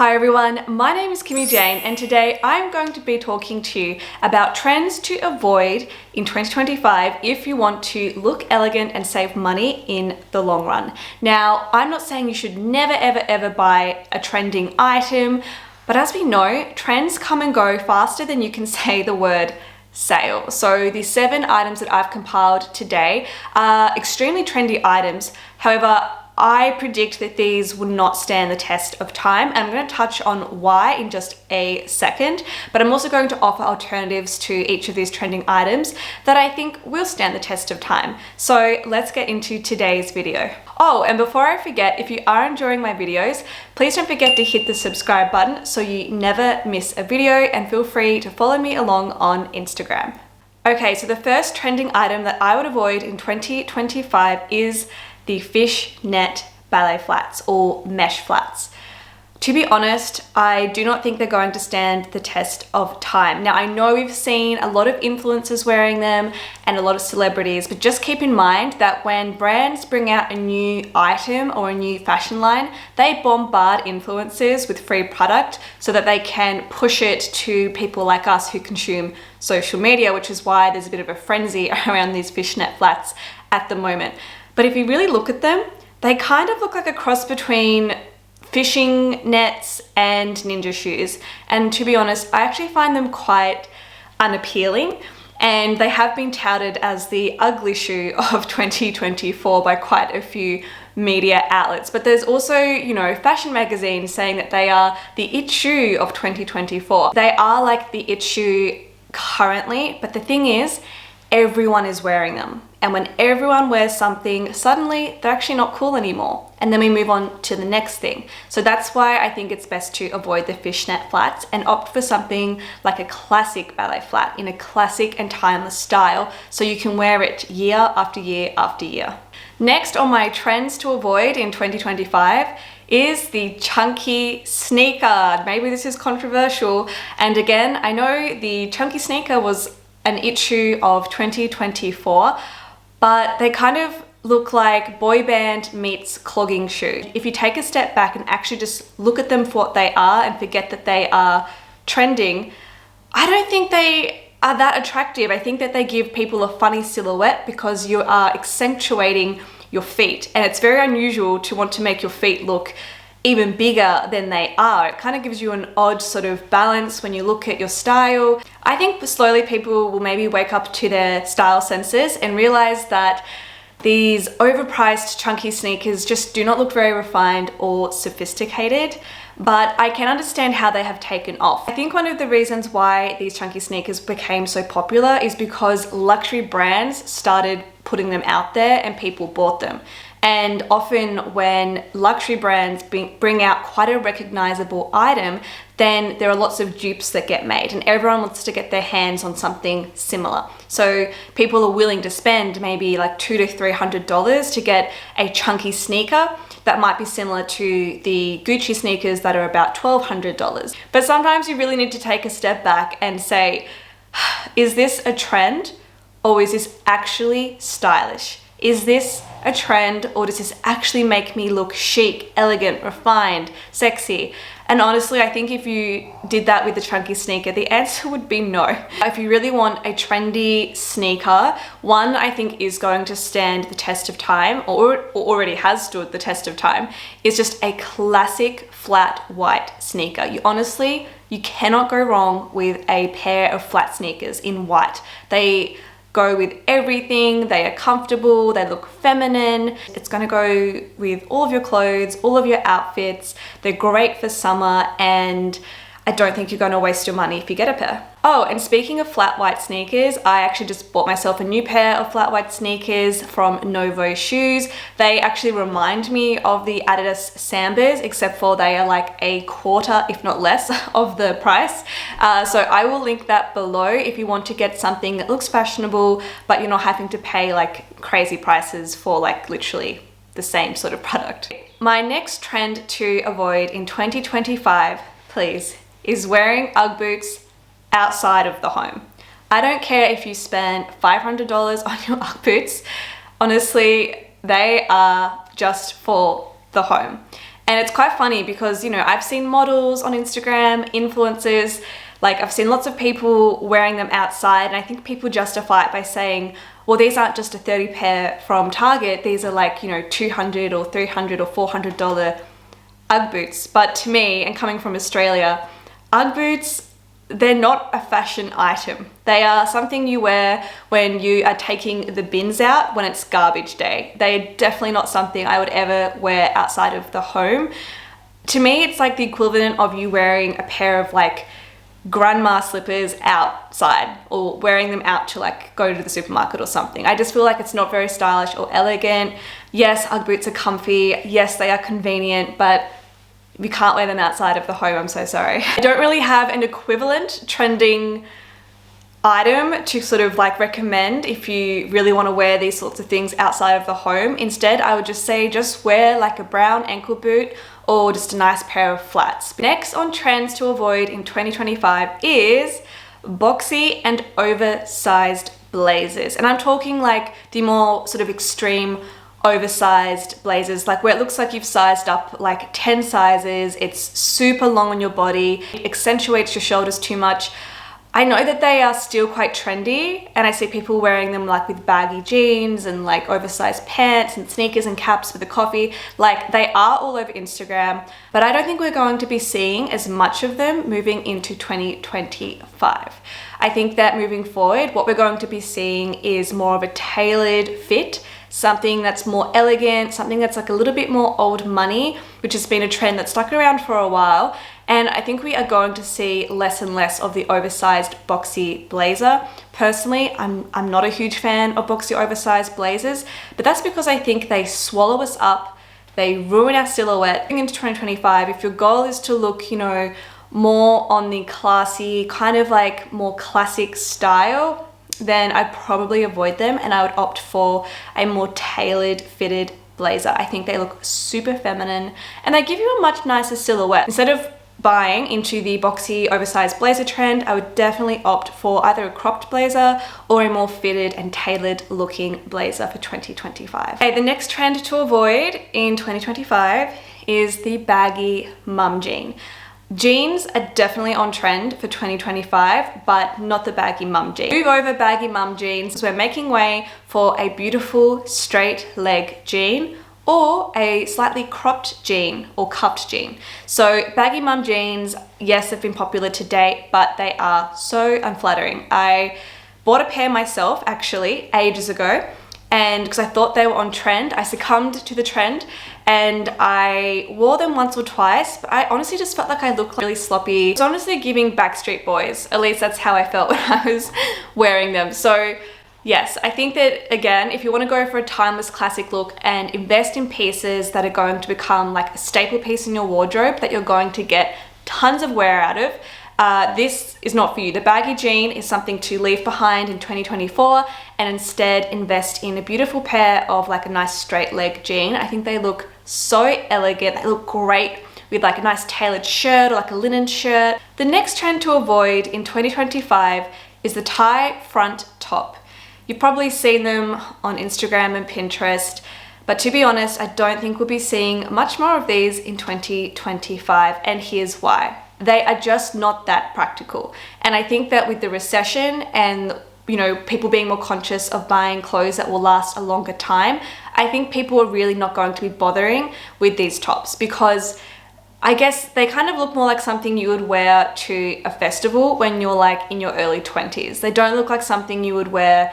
Hi everyone, my name is Kimmy Jane and today I'm going to be talking to you about trends to avoid in 2025 if you want to look elegant and save money in the long run. Now, I'm not saying you should never ever buy a trending item, but as we know, trends come and go faster than you can say the word sale. So the 7 items that I've compiled today are extremely trendy items. However, I predict that these will not stand the test of time, and I'm going to touch on why in just a second, but I'm also going to offer alternatives to each of these trending items that I think will stand the test of time. So let's get into today's video. Oh, and before I forget, if you are enjoying my videos, please don't forget to hit the subscribe button so you never miss a video, and feel free to follow me along on Instagram. Okay, so the first trending item that I would avoid in 2025 is the fishnet ballet flats or mesh flats. To be honest, I do not think they're going to stand the test of time. Now, I know we've seen a lot of influencers wearing them and a lot of celebrities, but just keep in mind that when brands bring out a new item or a new fashion line, they bombard influencers with free product so that they can push it to people like us who consume social media, which is why there's a bit of a frenzy around these fishnet flats at the moment. But if you really look at them, they kind of look like a cross between fishing nets and ninja shoes. And to be honest, I actually find them quite unappealing, and they have been touted as the ugly shoe of 2024 by quite a few media outlets. But there's also, fashion magazines saying that they are the it shoe of 2024. They are like the it shoe currently, but the thing is, everyone is wearing them. And when everyone wears something, suddenly they're actually not cool anymore. And then we move on to the next thing. So that's why I think it's best to avoid the fishnet flats and opt for something like a classic ballet flat in a classic and timeless style, so you can wear it year after year after year. Next on my trends to avoid in 2025 is the chunky sneaker. Maybe this is controversial. And again, I know the chunky sneaker was an it shoe of 2024, but they kind of look like boy band meets clogging shoe. If you take a step back and actually just look at them for what they are and forget that they are trending, I don't think they are that attractive. I think that they give people a funny silhouette because you are accentuating your feet, and it's very unusual to want to make your feet look even bigger than they are. It kind of gives you an odd sort of balance when you look at your style. I think slowly people will maybe wake up to their style senses and realize that these overpriced chunky sneakers just do not look very refined or sophisticated, but I can understand how they have taken off. I think one of the reasons why these chunky sneakers became so popular is because luxury brands started putting them out there and people bought them. And often when luxury brands bring out quite a recognizable item, then there are lots of dupes that get made, and everyone wants to get their hands on something similar. So people are willing to spend maybe like $200 to $300 to get a chunky sneaker that might be similar to the Gucci sneakers that are about $1,200. But sometimes you really need to take a step back and say, is this a trend, or is this actually stylish? Is this a trend, or does this actually make me look chic, elegant, refined, sexy? And honestly, I think if you did that with the chunky sneaker, the answer would be no. If you really want a trendy sneaker, one I think is going to stand the test of time, or already has stood the test of time, is just a classic flat white sneaker. You cannot go wrong with a pair of flat sneakers in white. They go with everything, they are comfortable, they look feminine. It's gonna go with all of your clothes, all of your outfits. They're great for summer, and I don't think you're gonna waste your money if you get a pair. Oh, and speaking of flat white sneakers, I actually just bought myself a new pair of flat white sneakers from Novo Shoes. They actually remind me of the Adidas Sambas, except for they are like a quarter, if not less, of the price. So I will link that below if you want to get something that looks fashionable, but you're not having to pay like crazy prices for like literally the same sort of product. My next trend to avoid in 2025, please, is wearing Ugg boots outside of the home. I don't care if you spend $500 on your Ugg boots. Honestly, they are just for the home. And it's quite funny because, you know, I've seen models on Instagram, influencers, like I've seen lots of people wearing them outside, and I think people justify it by saying, well, these aren't just a 30 pair from Target, these are like, you know, $200 or $300 or $400 Ugg boots. But to me, and coming from Australia, Ugg boots, they're not a fashion item. They are something you wear when you are taking the bins out when it's garbage day. They're definitely not something I would ever wear outside of the home. To me, it's like the equivalent of you wearing a pair of like grandma slippers outside, or wearing them out to like go to the supermarket or something. I just feel like it's not very stylish or elegant. Yes, Ugg boots are comfy. Yes, they are convenient, but we can't wear them outside of the home. I'm so sorry. I don't really have an equivalent trending item to sort of like recommend if you really want to wear these sorts of things outside of the home. Instead, I would just say just wear like a brown ankle boot or just a nice pair of flats. Next on trends to avoid in 2025 is boxy and oversized blazers. And I'm talking like the more sort of extreme oversized blazers, like where it looks like you've sized up like 10 sizes, it's super long on your body, it accentuates your shoulders too much. I know that they are still quite trendy, and I see people wearing them like with baggy jeans and like oversized pants and sneakers and caps with a coffee. Like they are all over Instagram, but I don't think we're going to be seeing as much of them moving into 2025. I think that moving forward, what we're going to be seeing is more of a tailored fit, something that's more elegant, something that's like a little bit more old money, which has been a trend that's stuck around for a while. And I think we are going to see less and less of the oversized boxy blazer. Personally, I'm not a huge fan of boxy oversized blazers, but that's because I think they swallow us up, they ruin our silhouette. Going into 2025, if your goal is to look, you know, more on the classy, kind of like more classic style, then I'd probably avoid them and I would opt for a more tailored fitted blazer. I think they look super feminine and they give you a much nicer silhouette. Instead of buying into the boxy oversized blazer trend, I would definitely opt for either a cropped blazer or a more fitted and tailored looking blazer for 2025. Okay, the next trend to avoid in 2025 is the baggy mum jean. Jeans are definitely on trend for 2025, but not the baggy mum jean. Move over baggy mum jeans. We're making way for a beautiful straight leg jean or a slightly cropped jean or cuffed jean. So baggy mum jeans, yes, they've been popular to date, but they are so unflattering. I bought a pair myself actually ages ago, and because I thought they were on trend, I succumbed to the trend and I wore them once or twice, but I honestly just felt like I looked really sloppy. It's honestly giving Backstreet Boys. At least that's how I felt when I was wearing them. So yes, I think that again, if you want to go for a timeless classic look and invest in pieces that are going to become like a staple piece in your wardrobe that you're going to get tons of wear out of, this is not for you. The baggy jean is something to leave behind in 2024 and instead invest in a beautiful pair of like a nice straight leg jean. I think they look so elegant. They look great with like a nice tailored shirt or like a linen shirt. The next trend to avoid in 2025 is the tie front top. You've probably seen them on Instagram and Pinterest, but to be honest, I don't think we'll be seeing much more of these in 2025, and here's why. They are just not that practical. And I think that with the recession and, you know, people being more conscious of buying clothes that will last a longer time, I think people are really not going to be bothering with these tops because I guess they kind of look more like something you would wear to a festival when you're like in your early 20s. They don't look like something you would wear,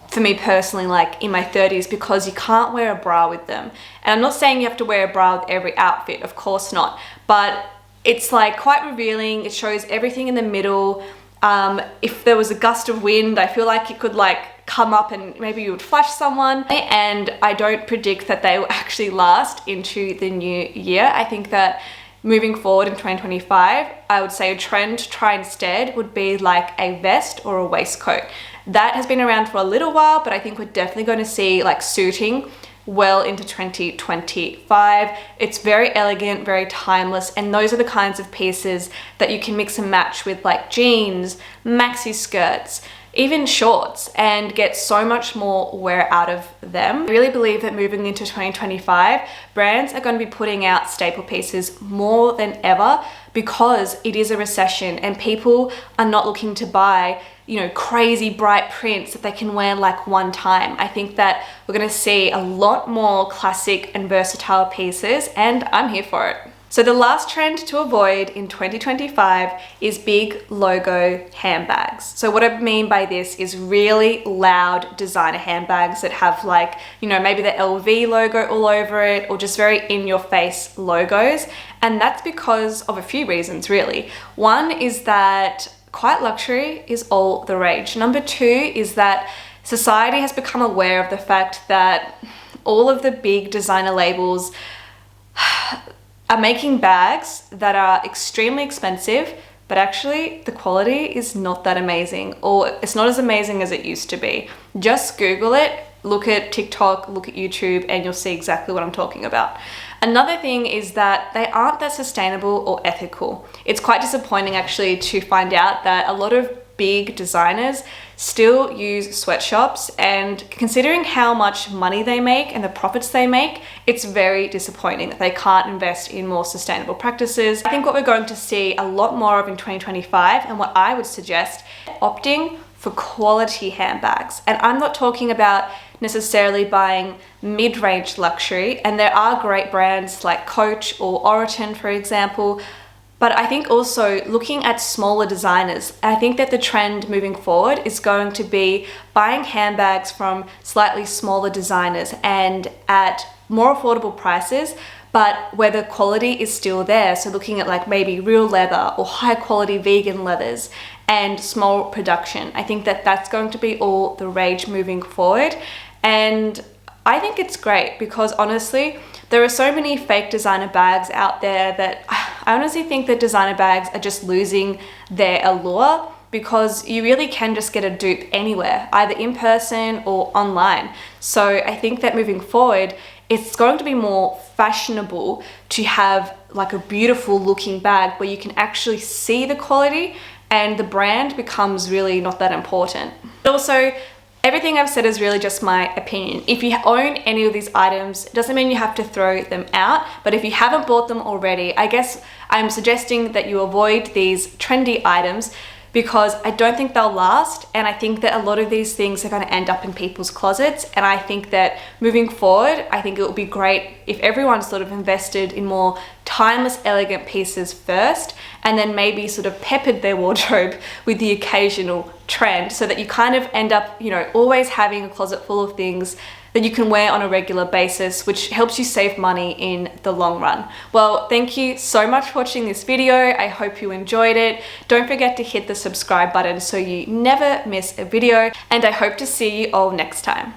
for me personally, like in my 30s, because you can't wear a bra with them. And I'm not saying you have to wear a bra with every outfit, of course not, but it's like quite revealing. It shows everything in the middle. If there was a gust of wind, I feel like it could like come up and maybe you would flash someone. And I don't predict that they will actually last into the new year. I think that moving forward in 2025, I would say a trend to try instead would be like a vest or a waistcoat. That has been around for a little while, but I think we're definitely going to see like suiting well into 2025. It's very elegant, very timeless, and those are the kinds of pieces that you can mix and match with like jeans, maxi skirts, even shorts, and get so much more wear out of them. I really believe that moving into 2025, brands are going to be putting out staple pieces more than ever because it is a recession and people are not looking to buy, you know, crazy bright prints that they can wear like one time. I think that we're going to see a lot more classic and versatile pieces, and I'm here for it. So the last trend to avoid in 2025 is big logo handbags. So what I mean by this is really loud designer handbags that have, like, you know, maybe the LV logo all over it, or just very in your face logos. And that's because of a few reasons, really. One is that quiet luxury is all the rage. Number two is that society has become aware of the fact that all of the big designer labels are making bags that are extremely expensive, but actually the quality is not that amazing, or it's not as amazing as it used to be. Just Google it, look at TikTok, look at YouTube, and you'll see exactly what I'm talking about. Another thing is that they aren't that sustainable or ethical. It's quite disappointing actually to find out that a lot of big designers still use sweatshops, and considering how much money they make and the profits they make, it's very disappointing that they can't invest in more sustainable practices. I think what we're going to see a lot more of in 2025, and what I would suggest, opting for quality handbags. And I'm not talking about necessarily buying mid-range luxury, and there are great brands like Coach or Oroton, for example, but I think also looking at smaller designers. I think that the trend moving forward is going to be buying handbags from slightly smaller designers and at more affordable prices, but where the quality is still there. So looking at like maybe real leather or high quality vegan leathers and small production. I think that that's going to be all the rage moving forward. And I think it's great because honestly, there are so many fake designer bags out there that I honestly think that designer bags are just losing their allure, because you really can just get a dupe anywhere, either in person or online. So I think that moving forward, it's going to be more fashionable to have like a beautiful looking bag where you can actually see the quality and the brand becomes really not that important. But also, everything I've said is really just my opinion. If you own any of these items, it doesn't mean you have to throw them out, but if you haven't bought them already, I guess I'm suggesting that you avoid these trendy items because I don't think they'll last, and I think that a lot of these things are going to end up in people's closets. And I think that moving forward, I think it would be great if everyone sort of invested in more timeless, elegant pieces first, and then maybe sort of peppered their wardrobe with the occasional trend, so that you kind of end up, you know, always having a closet full of things that you can wear on a regular basis, which helps you save money in the long run. Well, thank you so much for watching this video. I hope you enjoyed it. Don't forget to hit the subscribe button so you never miss a video, and I hope to see you all next time.